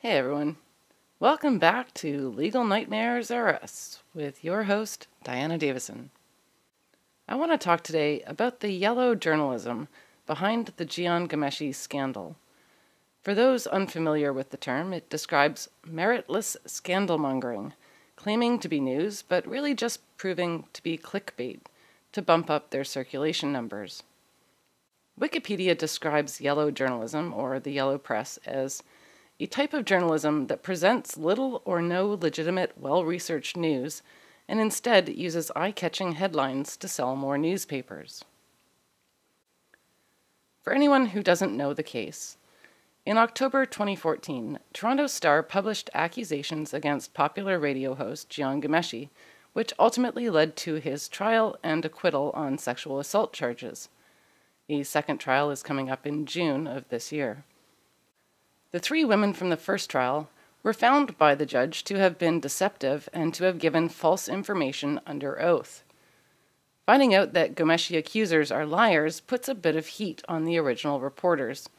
Hey everyone, welcome back to Legal Nightmares R Us with your host, Diana Davison. I want to talk today about the yellow journalism behind the Ghomeshi scandal. For those unfamiliar with the term, it describes meritless scandalmongering, claiming to be news but really just proving to be clickbait to bump up their circulation numbers. Wikipedia describes yellow journalism, or the yellow press, as a type of journalism that presents little or no legitimate, well-researched news and instead uses eye-catching headlines to sell more newspapers. For anyone who doesn't know the case, in October 2014, Toronto Star published accusations against popular radio host Ghomeshi, which ultimately led to his trial and acquittal on sexual assault charges. A second trial is coming up in June of this year. The three women from the first trial were found by the judge to have been deceptive and to have given false information under oath. Finding out that Ghomeshi accusers are liars puts a bit of heat on the original reporters.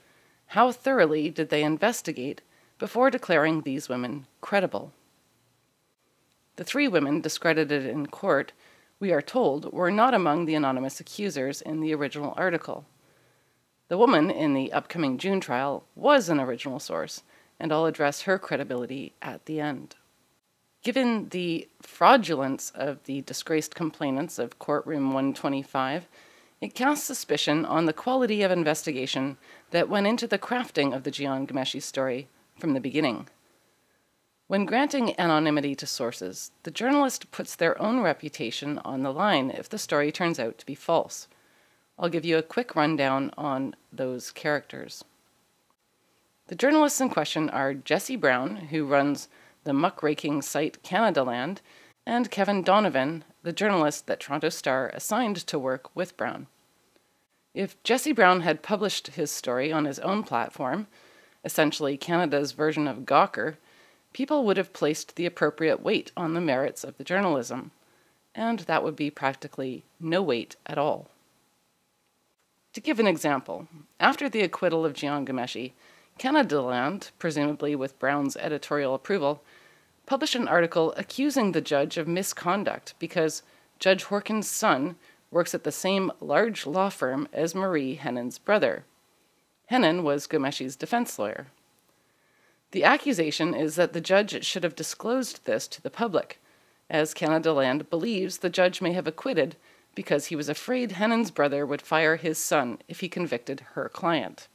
How thoroughly did they investigate before declaring these women credible? The three women discredited in court, we are told, were not among the anonymous accusers in the original article. The woman in the upcoming June trial was an original source, and I'll address her credibility at the end. Given the fraudulence of the disgraced complainants of Courtroom 125, it casts suspicion on the quality of investigation that went into the crafting of the Ghomeshi story from the beginning. When granting anonymity to sources, the journalist puts their own reputation on the line if the story turns out to be false. I'll give you a quick rundown on those characters. The journalists in question are Jesse Brown, who runs the muckraking site Canadaland, and Kevin Donovan, the journalist that Toronto Star assigned to work with Brown. If Jesse Brown had published his story on his own platform, essentially Canada's version of Gawker, people would have placed the appropriate weight on the merits of the journalism, and that would be practically no weight at all. To give an example, after the acquittal of Ghomeshi, Canadaland, presumably with Brown's editorial approval, published an article accusing the judge of misconduct because Judge Horkin's son works at the same large law firm as Marie Henon's brother. Henon was Ghomeshi's defense lawyer. The accusation is that the judge should have disclosed this to the public, as Canadaland believes the judge may have acquitted because he was afraid Henon's brother would fire his son if he convicted her client.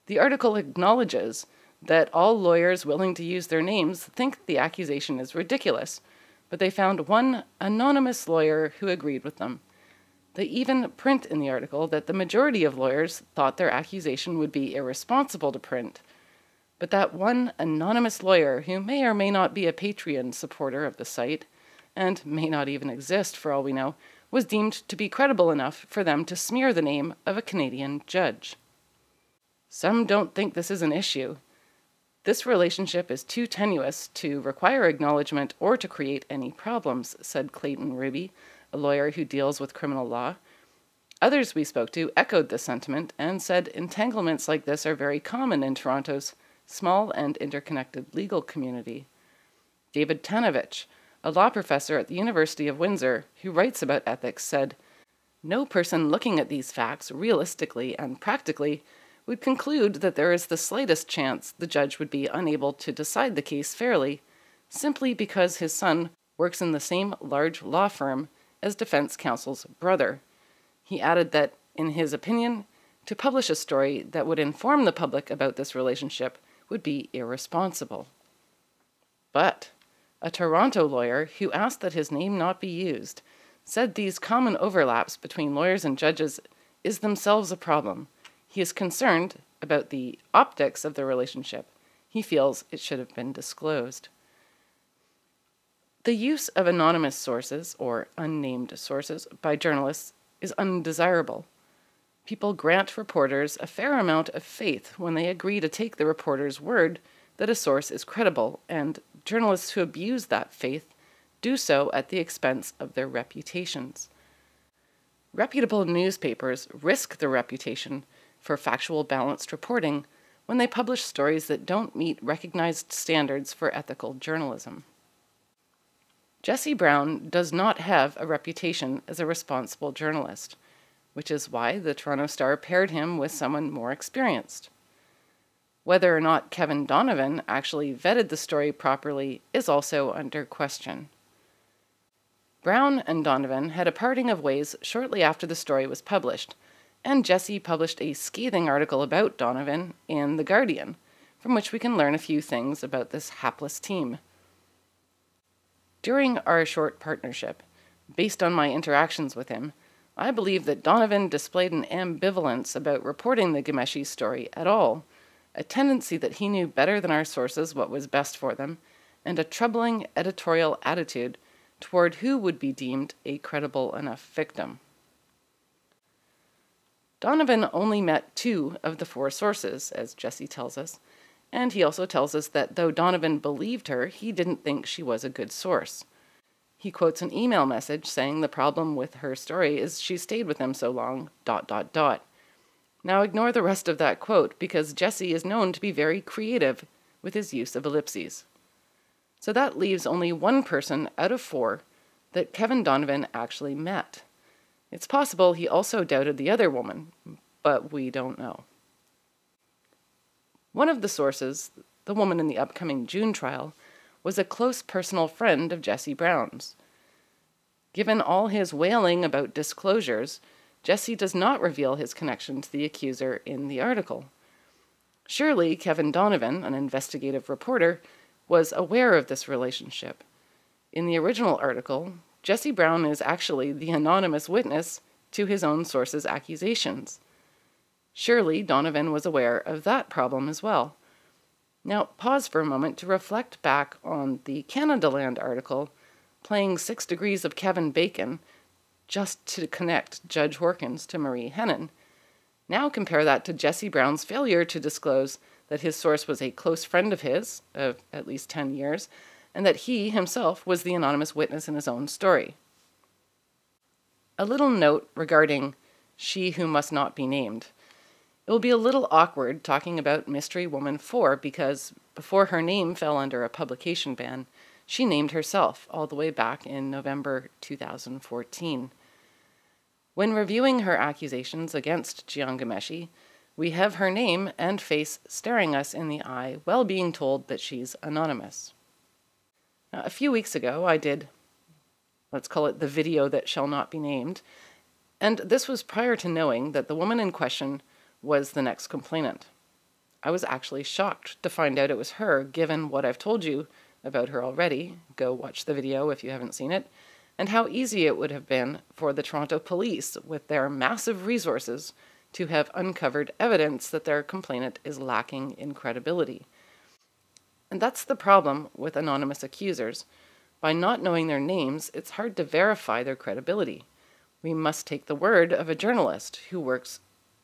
The article acknowledges that all lawyers willing to use their names think the accusation is ridiculous, but they found one anonymous lawyer who agreed with them. They even print in the article that the majority of lawyers thought their accusation would be irresponsible to print, but that one anonymous lawyer, who may or may not be a Patreon supporter of the site, and may not even exist for all we know, was deemed to be credible enough for them to smear the name of a Canadian judge. Some don't think this is an issue. This relationship is too tenuous to require acknowledgement or to create any problems, said Clayton Ruby, a lawyer who deals with criminal law. Others we spoke to echoed this sentiment and said entanglements like this are very common in Toronto's small and interconnected legal community. David Tanovich, a law professor at the University of Windsor who writes about ethics, said, "No person looking at these facts realistically and practically would conclude that there is the slightest chance the judge would be unable to decide the case fairly, simply because his son works in the same large law firm as defense counsel's brother." He added that, in his opinion, to publish a story that would inform the public about this relationship would be irresponsible. But a Toronto lawyer who asked that his name not be used said these common overlaps between lawyers and judges is themselves a problem. He is concerned about the optics of the relationship. He feels it should have been disclosed. The use of anonymous sources, or unnamed sources, by journalists is undesirable. People grant reporters a fair amount of faith when they agree to take the reporter's word that a source is credible, and journalists who abuse that faith do so at the expense of their reputations. Reputable newspapers risk their reputation for factual, balanced reporting when they publish stories that don't meet recognized standards for ethical journalism. Jesse Brown does not have a reputation as a responsible journalist, which is why the Toronto Star paired him with someone more experienced. Whether or not Kevin Donovan actually vetted the story properly is also under question. Brown and Donovan had a parting of ways shortly after the story was published, and Jesse published a scathing article about Donovan in The Guardian, from which we can learn a few things about this hapless team. During our short partnership, based on my interactions with him, I believe that Donovan displayed an ambivalence about reporting the Ghomeshi story at all, a tendency that he knew better than our sources what was best for them, and a troubling editorial attitude toward who would be deemed a credible enough victim. Donovan only met 2 of the 4 sources, as Jesse tells us, and he also tells us that though Donovan believed her, he didn't think she was a good source. He quotes an email message saying the problem with her story is she stayed with him so long, ... Now ignore the rest of that quote because Jesse is known to be very creative with his use of ellipses. So that leaves only 1 person out of 4 that Kevin Donovan actually met. It's possible he also doubted the other woman, but we don't know. One of the sources, the woman in the upcoming June trial, was a close personal friend of Jesse Brown's. Given all his wailing about disclosures, Jesse does not reveal his connection to the accuser in the article. Surely Kevin Donovan, an investigative reporter, was aware of this relationship. In the original article, Jesse Brown is actually the anonymous witness to his own source's accusations. Surely Donovan was aware of that problem as well. Now, pause for a moment to reflect back on the Canadaland article, playing 6 Degrees of Kevin Bacon, just to connect Judge Horkins to Marie Hennen. Now compare that to Jesse Brown's failure to disclose that his source was a close friend of his, of at least 10 years, and that he himself was the anonymous witness in his own story. A little note regarding She Who Must Not Be Named. It will be a little awkward talking about Mystery Woman 4 because before her name fell under a publication ban, she named herself all the way back in November 2014. When reviewing her accusations against Jian Ghomeshi, we have her name and face staring us in the eye while being told that she's anonymous. Now, a few weeks ago, I did, let's call it the video that shall not be named, and this was prior to knowing that the woman in question was the next complainant. I was actually shocked to find out it was her, given what I've told you about her already. Go watch the video if you haven't seen it, and how easy it would have been for the Toronto police, with their massive resources, to have uncovered evidence that their complainant is lacking in credibility. And that's the problem with anonymous accusers. By not knowing their names, it's hard to verify their credibility. We must take the word of a journalist who works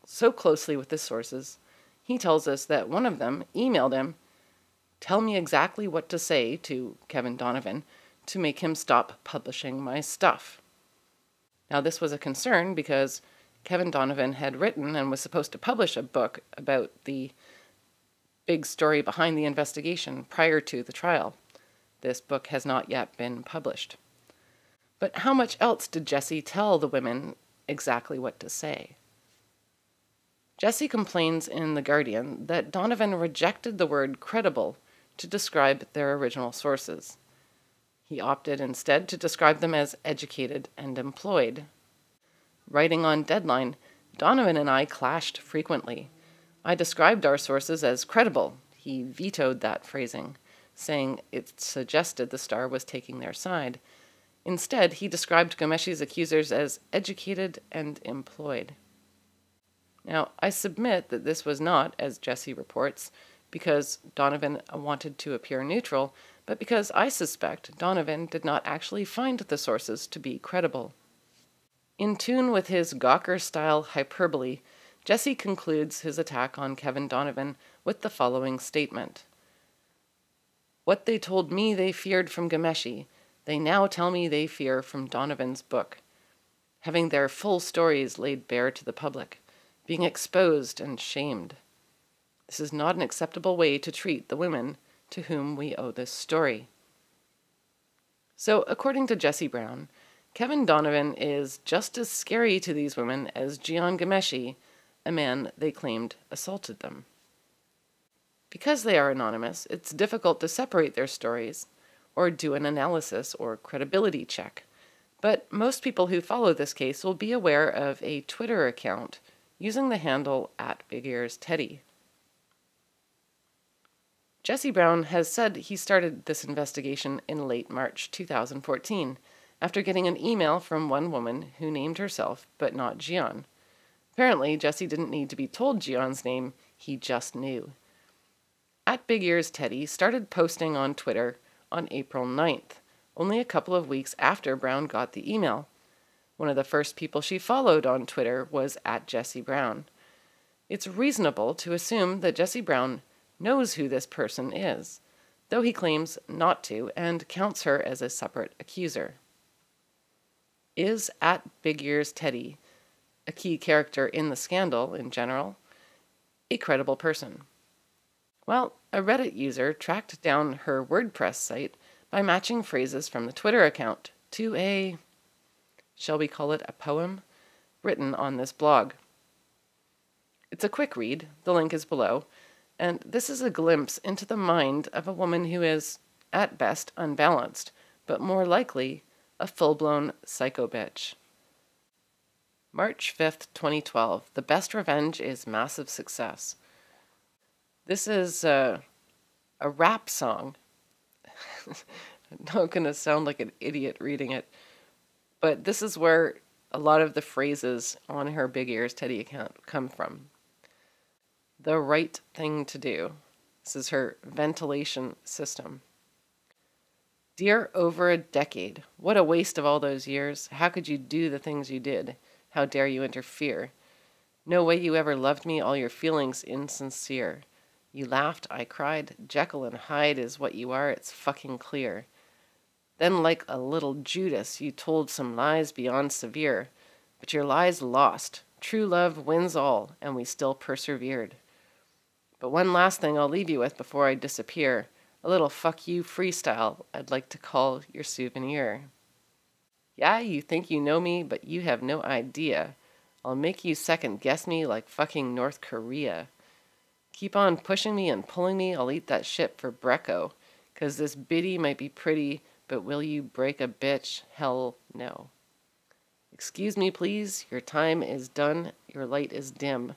so closely with the sources. He tells us that one of them emailed him, "Tell me exactly what to say to Kevin Donovan to make him stop publishing my stuff." Now, this was a concern because Kevin Donovan had written and was supposed to publish a book about the big story behind the investigation prior to the trial. This book has not yet been published. But how much else did Jesse tell the women exactly what to say? Jesse complains in The Guardian that Donovan rejected the word credible to describe their original sources. He opted instead to describe them as educated and employed. Writing on Deadline, Donovan and I clashed frequently. I described our sources as credible. He vetoed that phrasing, saying it suggested the Star was taking their side. Instead, he described Ghomeshi's accusers as educated and employed. Now, I submit that this was not, as Jesse reports, because Donovan wanted to appear neutral, but because I suspect Donovan did not actually find the sources to be credible. In tune with his Gawker-style hyperbole, Jesse concludes his attack on Kevin Donovan with the following statement. "What they told me they feared from Ghomeshi, they now tell me they fear from Donovan's book, having their full stories laid bare to the public, being exposed and shamed. This is not an acceptable way to treat the women to whom we owe this story. So, according to Jesse Brown, Kevin Donovan is just as scary to these women as Ghomeshi, a man they claimed assaulted them. Because they are anonymous, it's difficult to separate their stories or do an analysis or credibility check. But most people who follow this case will be aware of a Twitter account using the handle @BigEarsTeddy. Jesse Brown has said he started this investigation in late March 2014 after getting an email from one woman who named herself but not Gian. Apparently, Jesse didn't need to be told Gian's name, he just knew. @BigEarsTeddy started posting on Twitter on April 9th, only a couple of weeks after Brown got the email. One of the first people she followed on Twitter was @Jesse Brown. It's reasonable to assume that Jesse Brown knows who this person is, though he claims not to and counts her as a separate accuser. Is @BigEarsTeddy, a key character in the scandal in general, a credible person? Well, a Reddit user tracked down her WordPress site by matching phrases from the Twitter account to a, shall we call it a poem, written on this blog. It's a quick read, the link is below, and this is a glimpse into the mind of a woman who is, at best, unbalanced, but more likely, a full-blown psycho bitch. March 5th, 2012. The best revenge is massive success. This is a rap song. I'm not going to sound like an idiot reading it, but this is where a lot of the phrases on her BigEarsTeddy account come from. The right thing to do. This is her ventilation system. Dear over a decade, what a waste of all those years. How could you do the things you did? How dare you interfere? No way you ever loved me, all your feelings insincere. You laughed, I cried. Jekyll and Hyde is what you are, it's fucking clear. Then like a little Judas, you told some lies beyond severe. But your lies lost. True love wins all, and we still persevered. But one last thing I'll leave you with before I disappear. A little fuck you freestyle I'd like to call your souvenir. Yeah, you think you know me, but you have no idea. I'll make you second guess me like fucking North Korea. Keep on pushing me and pulling me, I'll eat that shit for Brecco. 'Cause this biddy might be pretty, but will you break a bitch? Hell no. Excuse me please, your time is done, your light is dim.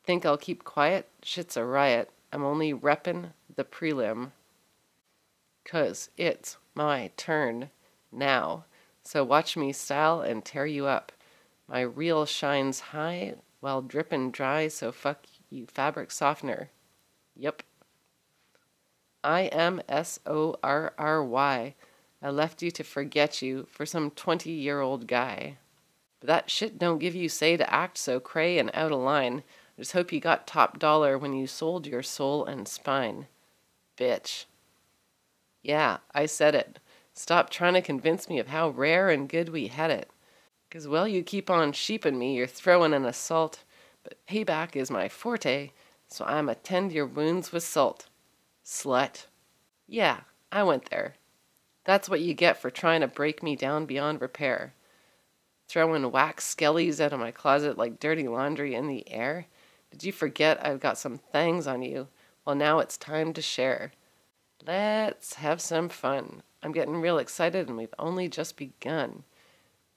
Think I'll keep quiet? Shit's a riot. I'm only reppin' the prelim. 'Cause it's my turn now. So watch me style and tear you up. My reel shines high while drippin' dry, so fuck you fabric softener. Yep. IMSORRY. I left you to forget you for some 20-year-old guy. But that shit don't give you say to act so cray and out of line. I just hope you got top dollar when you sold your soul and spine. Bitch. Yeah, I said it. Stop trying to convince me of how rare and good we had it. 'Cause well, you keep on sheeping me, you're throwing an assault. But payback is my forte, so I'm attend your wounds with salt. Slut. Yeah, I went there. That's what you get for trying to break me down beyond repair. Throwing wax skellies out of my closet like dirty laundry in the air? Did you forget I've got some things on you? Well, now it's time to share. Let's have some fun. I'm getting real excited and we've only just begun.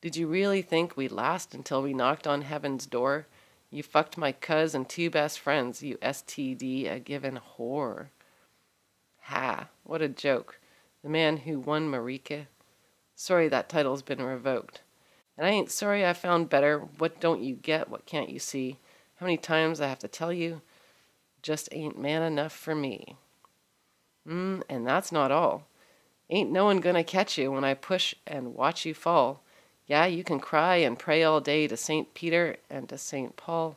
Did you really think we'd last until we knocked on heaven's door? You fucked my cuz and 2 best friends, you STD, a given whore. Ha, what a joke. The man who won Marika. Sorry that title's been revoked. And I ain't sorry I found better. What don't you get? What can't you see? How many times I have to tell you? Just ain't man enough for me. And that's not all. Ain't no one gonna catch you when I push and watch you fall. Yeah, you can cry and pray all day to St. Peter and to St. Paul.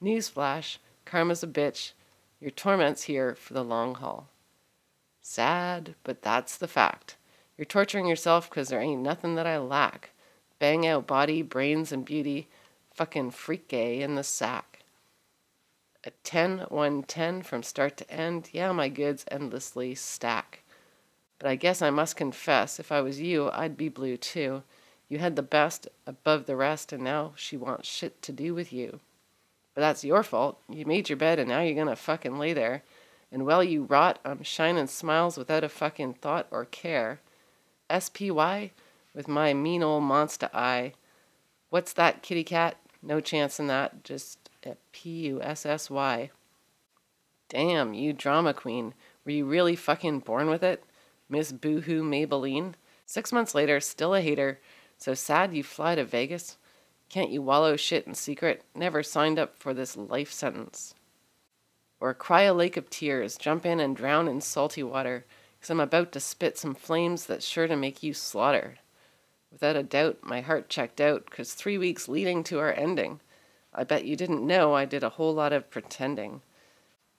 Newsflash, karma's a bitch. Your torment's here for the long haul. Sad, but that's the fact. You're torturing yourself 'cause there ain't nothing that I lack. Bang out body, brains, and beauty. Fucking freak gay in the sack. A 10-1-10 from start to end. Yeah, my goods endlessly stack. But I guess I must confess, if I was you, I'd be blue too. You had the best above the rest, and now she wants shit to do with you. But that's your fault. You made your bed, and now you're gonna fucking lay there. And while you rot, I'm shining smiles without a fucking thought or care. SPY with my mean old monster eye. What's that, kitty cat? No chance in that. Just a PUSSY. Damn, you drama queen. Were you really fucking born with it? Miss Boohoo Maybelline? 6 months later, still a hater. So sad you fly to Vegas? Can't you wallow shit in secret? Never signed up for this life sentence. Or cry a lake of tears, jump in and drown in salty water, 'cause I'm about to spit some flames that's sure to make you slaughter. Without a doubt, my heart checked out, 'cause 3 weeks leading to our ending. I bet you didn't know I did a whole lot of pretending.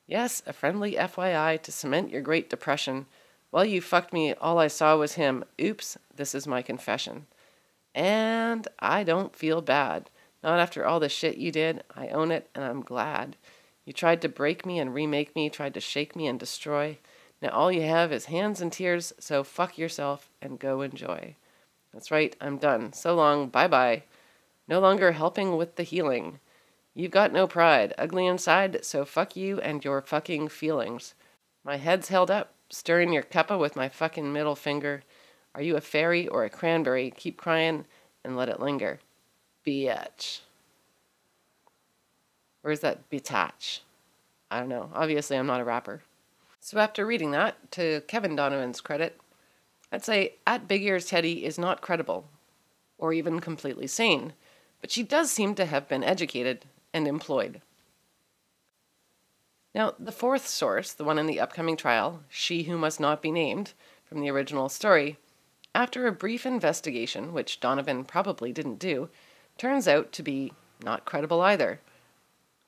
Yes, a friendly FYI to cement your Great Depression. While you fucked me, all I saw was him. Oops, this is my confession. And I don't feel bad. Not after all the shit you did. I own it, and I'm glad. You tried to break me and remake me, tried to shake me and destroy. Now all you have is hands and tears, so fuck yourself and go enjoy. That's right, I'm done. So long, bye-bye. No longer helping with the healing. You've got no pride, ugly inside, so fuck you and your fucking feelings. My head's held up, stirring your cuppa with my fucking middle finger. Are you a fairy or a cranberry? Keep crying and let it linger. Bitch. Or is that bitach? I don't know. Obviously, I'm not a rapper. So after reading that, to Kevin Donovan's credit, I'd say at Big Ears Teddy is not credible, or even completely sane, but she does seem to have been educated and employed. Now, the fourth source, the one in the upcoming trial, She Who Must Not Be Named, from the original story, after a brief investigation, which Donovan probably didn't do, turns out to be not credible either.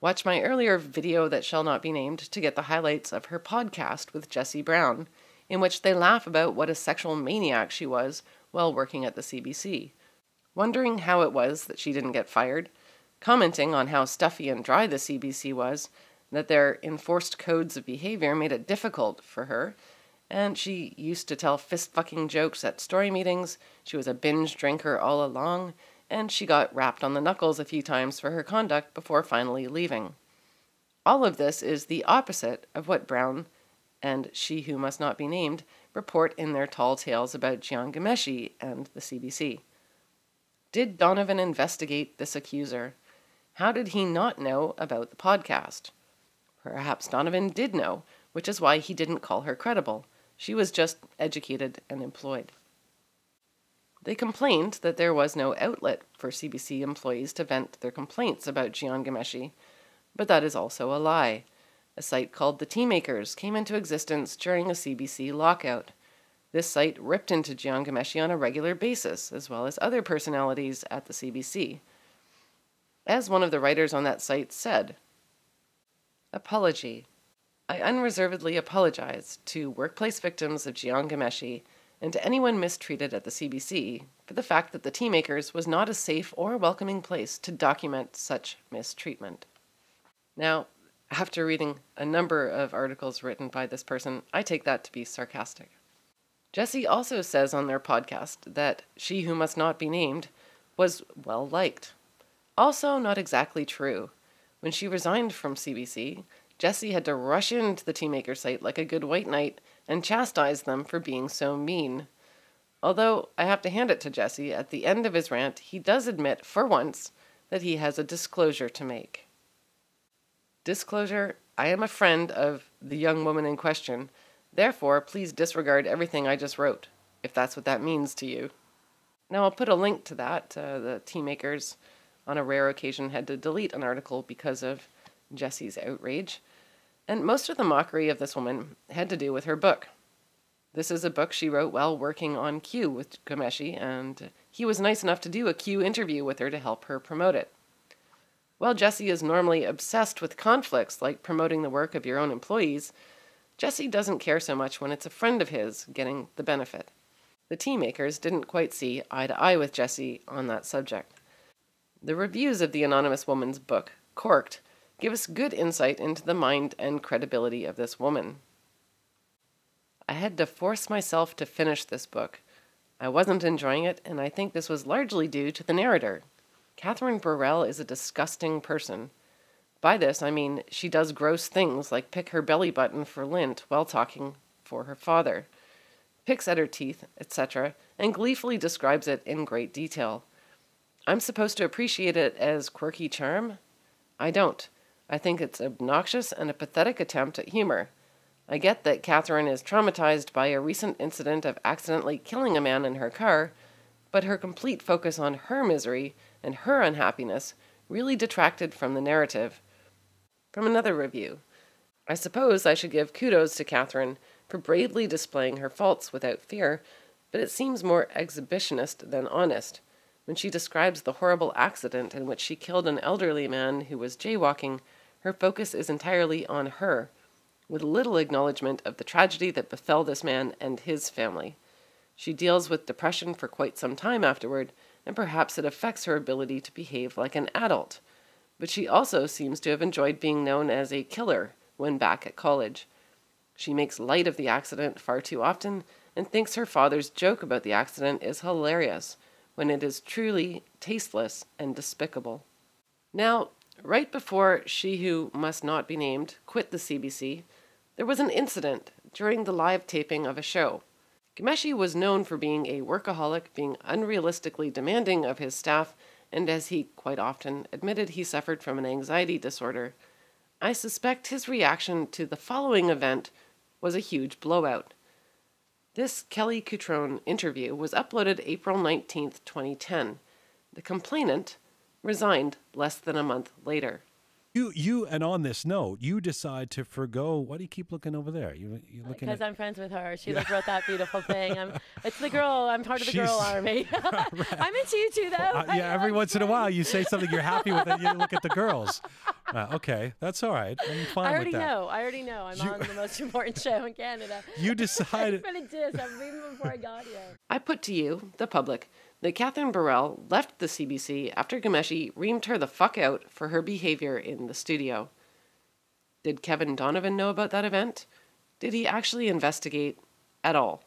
Watch my earlier video that shall not be named to get the highlights of her podcast with Jesse Brown, in which they laugh about what a sexual maniac she was while working at the CBC, wondering how it was that she didn't get fired, commenting on how stuffy and dry the CBC was, that their enforced codes of behavior made it difficult for her, and she used to tell fist-fucking jokes at story meetings, she was a binge drinker all along, and she got rapped on the knuckles a few times for her conduct before finally leaving. All of this is the opposite of what Brown and She Who Must Not Be Named report in their tall tales about Ghomeshi and the CBC. Did Donovan investigate this accuser? How did he not know about the podcast? Perhaps Donovan did know, which is why he didn't call her credible. She was just educated and employed. They complained that there was no outlet for CBC employees to vent their complaints about Ghomeshi, but that is also a lie. A site called The Teamakers came into existence during a CBC lockout. This site ripped into Ghomeshi on a regular basis, as well as other personalities at the CBC. As one of the writers on that site said, "Apology. I unreservedly apologize to workplace victims of Ghomeshi and to anyone mistreated at the CBC for the fact that the Teamakers was not a safe or welcoming place to document such mistreatment." Now, after reading a number of articles written by this person, I take that to be sarcastic. Jesse also says on their podcast that She Who Must Not Be Named was well liked. Also not exactly true. When she resigned from CBC, Jesse had to rush into the Teamaker site like a good white knight and chastise them for being so mean. Although, I have to hand it to Jesse, at the end of his rant, he does admit, for once, that he has a disclosure to make. Disclosure: I am a friend of the young woman in question, therefore please disregard everything I just wrote, if that's what that means to you. Now I'll put a link to that. The Teamakers, on a rare occasion, had to delete an article because of Jesse's outrage, and most of the mockery of this woman had to do with her book. This is a book she wrote while working on Q with Ghomeshi, and he was nice enough to do a Q interview with her to help her promote it. While Jesse is normally obsessed with conflicts like promoting the work of your own employees, Jesse doesn't care so much when it's a friend of his getting the benefit. The Teamakers didn't quite see eye to eye with Jesse on that subject. The reviews of the anonymous woman's book, Corked, give us good insight into the mind and credibility of this woman. I had to force myself to finish this book. I wasn't enjoying it, and I think this was largely due to the narrator. Catherine Borel is a disgusting person. By this, I mean she does gross things like pick her belly button for lint while talking for her father, picks at her teeth, etc., and gleefully describes it in great detail. I'm supposed to appreciate it as quirky charm? I don't. I think it's obnoxious and a pathetic attempt at humor. I get that Catherine is traumatized by a recent incident of accidentally killing a man in her car, but her complete focus on her misery and her unhappiness really detracted from the narrative. From another review, I suppose I should give kudos to Catherine for bravely displaying her faults without fear, but it seems more exhibitionist than honest. When she describes the horrible accident in which she killed an elderly man who was jaywalking, her focus is entirely on her, with little acknowledgement of the tragedy that befell this man and his family. She deals with depression for quite some time afterward, and perhaps it affects her ability to behave like an adult. But she also seems to have enjoyed being known as a killer when back at college. She makes light of the accident far too often and thinks her father's joke about the accident is hilarious, when it is truly tasteless and despicable. Now, right before she who must not be named quit the CBC, there was an incident during the live taping of a show. Ghomeshi was known for being a workaholic, being unrealistically demanding of his staff, and as he quite often admitted, he suffered from an anxiety disorder. I suspect his reaction to the following event was a huge blowout. This Kelly Cutrone interview was uploaded April 19th, 2010. The complainant resigned less than a month later. And on this note, you decide to forgo. Why do you keep looking over there? You looking because I'm friends with her. She wrote that beautiful thing. It's the girl. I'm part of the girl army. Right. I'm into you too, though. Every once in a while, you say something you're happy with, and you look at the girls. Okay, that's all right. I'm fine with that. I already know. I'm on the most important show in Canada. You decided. I'm even before I got here. I put to you, the public, that Catherine Borel left the CBC after Ghomeshi reamed her the fuck out for her behavior in the studio. Did Kevin Donovan know about that event? Did he actually investigate at all?